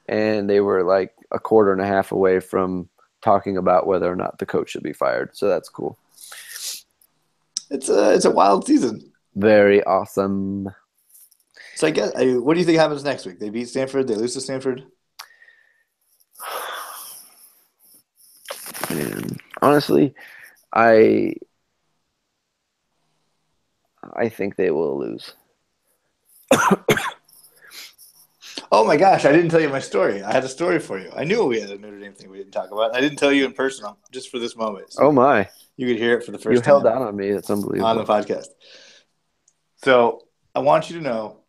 Speaker 2: and they were like a quarter and a half away from talking about whether or not the coach should be fired. So that's cool.
Speaker 1: It's a wild season.
Speaker 2: Very awesome.
Speaker 1: So what do you think happens next week? They beat Stanford. They lose to Stanford.
Speaker 2: And honestly, I think they will lose.
Speaker 1: Oh my gosh! I didn't tell you my story. I had a story for you. I knew we had a Notre Dame thing we didn't talk about. I didn't tell you in person, just for this moment. So
Speaker 2: Oh my!
Speaker 1: you could hear it for the first
Speaker 2: You
Speaker 1: time.
Speaker 2: held out on me. That's unbelievable.
Speaker 1: On the podcast. So I want you to know.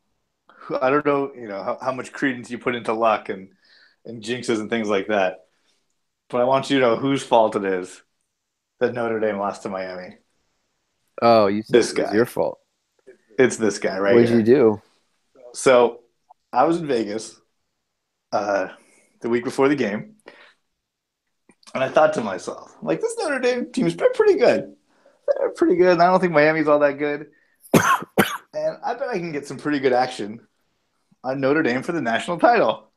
Speaker 1: I don't know, how much credence you put into luck and jinxes and things like that. But I want you to know whose fault it is that Notre Dame lost to Miami.
Speaker 2: Oh, you said
Speaker 1: This
Speaker 2: it was
Speaker 1: guy.
Speaker 2: your fault.
Speaker 1: It's this guy right
Speaker 2: What'd
Speaker 1: here.
Speaker 2: you do?
Speaker 1: So I was in Vegas the week before the game, and I thought to myself, like, this Notre Dame team's been pretty good. They're pretty good, and I don't think Miami's all that good. And I bet I can get some pretty good action on Notre Dame for the national title.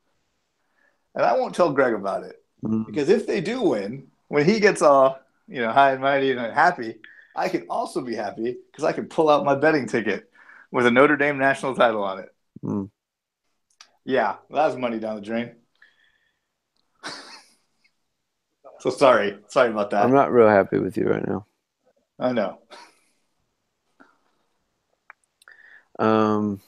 Speaker 1: And I won't tell Greg about it. Because if they do win, when he gets all, high and mighty and happy, I can also be happy because I can pull out my betting ticket with a Notre Dame national title on it.
Speaker 2: Mm.
Speaker 1: Yeah, that was money down the drain. So sorry about that.
Speaker 2: I'm not real happy with you right now.
Speaker 1: I know.
Speaker 2: I'm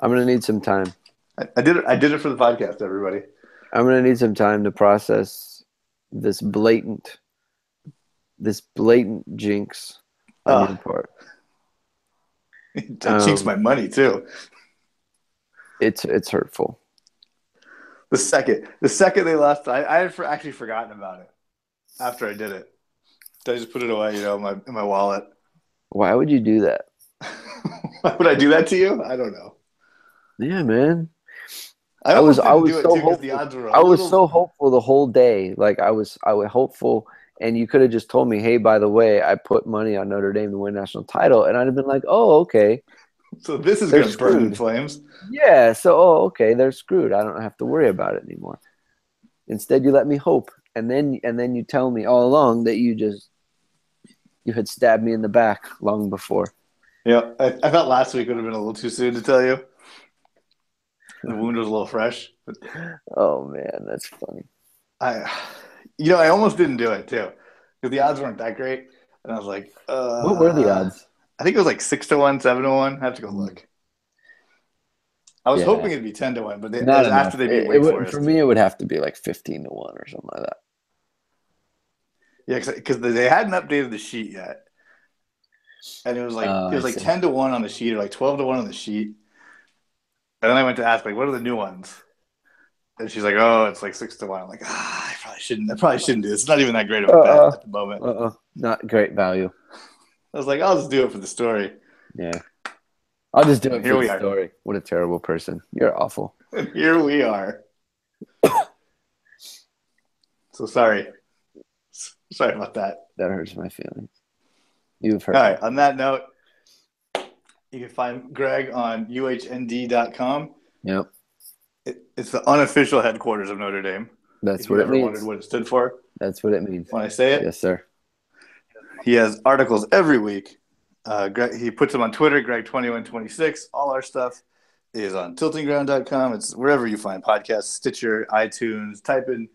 Speaker 2: gonna need some time.
Speaker 1: I did it for the podcast, everybody.
Speaker 2: I'm gonna need some time to process this blatant jinx on your part.
Speaker 1: It jinxed my money too.
Speaker 2: It's hurtful.
Speaker 1: The second they lost, I had actually forgotten about it after I did it. I just put it away, in my wallet.
Speaker 2: Why would you do that?
Speaker 1: Why would I do that to you? I don't know.
Speaker 2: Yeah, man.
Speaker 1: I was so
Speaker 2: hopeful.
Speaker 1: The odds were
Speaker 2: I was so hopeful the whole day. Like I was hopeful, and you could have just told me, "Hey, by the way, I put money on Notre Dame to win national title," and I'd have been like, "Oh, okay."
Speaker 1: So this is going to burn in flames.
Speaker 2: Yeah. So, okay, they're screwed. I don't have to worry about it anymore. Instead, you let me hope, and then you tell me all along that you had stabbed me in the back long before.
Speaker 1: Yeah, I thought last week would have been a little too soon to tell you. The wound was a little fresh.
Speaker 2: Oh man, that's funny.
Speaker 1: I almost didn't do it too because the odds weren't that great, and I was like,
Speaker 2: what were the odds?
Speaker 1: I think it was like 6-1, 7-1. I have to go look. I was hoping it'd be 10-1, but after they beat Wake Forest.
Speaker 2: For me, it would have to be like 15-1 or something like that.
Speaker 1: Yeah, because they hadn't updated the sheet yet, and it was like 10-1 on the sheet or like 12-1 on the sheet. And then I went to ask, like, what are the new ones? And she's like, oh, it's like 6-1. I'm like, I probably shouldn't do this. It's not even that great of a bet at the moment.
Speaker 2: Not great value.
Speaker 1: I was like, I'll just do it for the story.
Speaker 2: Yeah. I'll just do it
Speaker 1: for
Speaker 2: the story. What a terrible person. You're awful.
Speaker 1: And here we are. So sorry. Sorry about that.
Speaker 2: That hurts my feelings. You've hurt.
Speaker 1: All right. On that note, you can find Greg on uhnd.com.
Speaker 2: Yep.
Speaker 1: It's the unofficial headquarters of Notre Dame.
Speaker 2: That's what it means.
Speaker 1: Wondered what it stood for.
Speaker 2: That's what it means.
Speaker 1: When I say it.
Speaker 2: Yes, sir.
Speaker 1: He has articles every week. He puts them on Twitter, Greg2126, all our stuff. is on tiltingground.com. It's wherever you find podcasts, Stitcher, iTunes. Type in,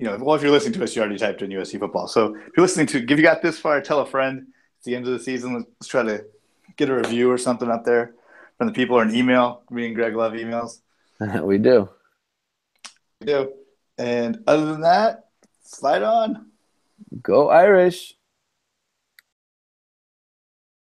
Speaker 1: well, if you're listening to us, you already typed in USC football. So if you're listening to, if you got this far, tell a friend. It's the end of the season. Let's try to get a review or something up there from the people, or an email. Me and Greg love emails.
Speaker 2: We do.
Speaker 1: We do. And other than that, fight on.
Speaker 2: Go Irish.